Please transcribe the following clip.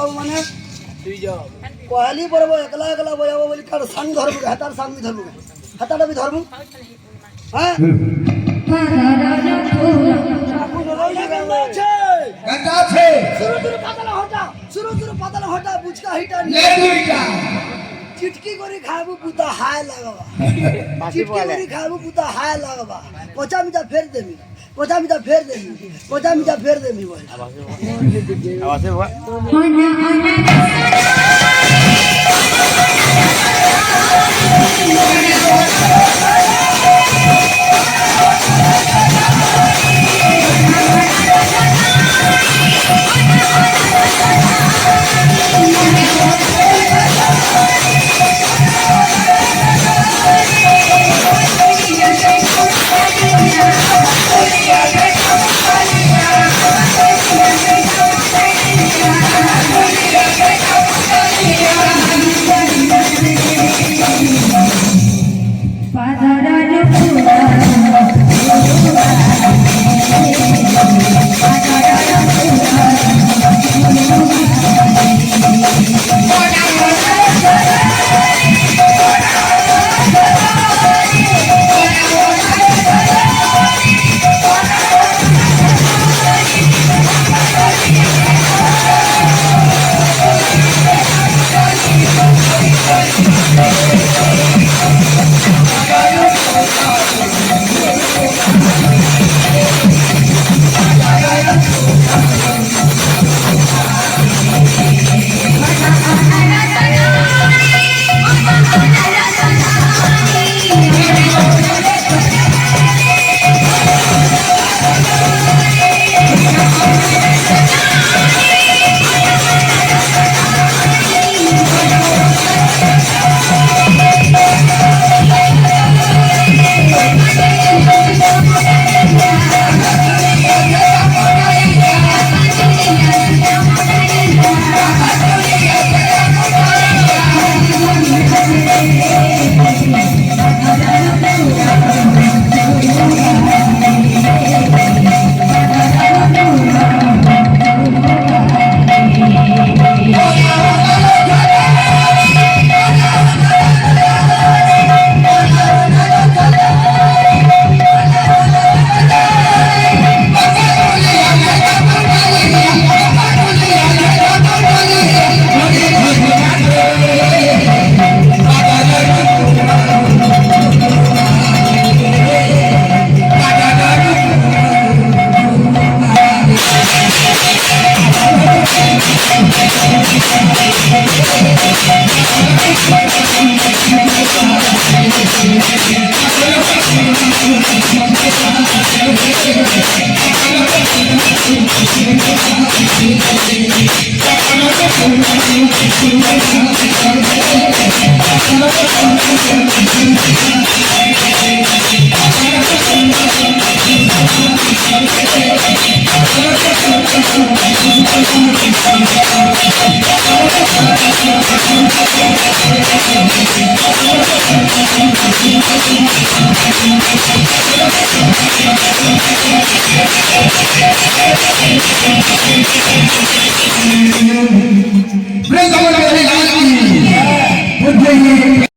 बाबू माने पहली बरब एकला एकला बजाबो बोली कर संग धर्म हातार संग धर्म हाताटा भी धर्म हां গাটা আছে शुरू पातला हटा बुचका हिटा ले दुইটা चिटकी करी खाबू पुता हाय लगावा चिटकी करी खाबू पुता हाय लगावा कोचा मिटा फेर देमी कोचा मिटा फेर देमी बोल आवाज हुआ Mana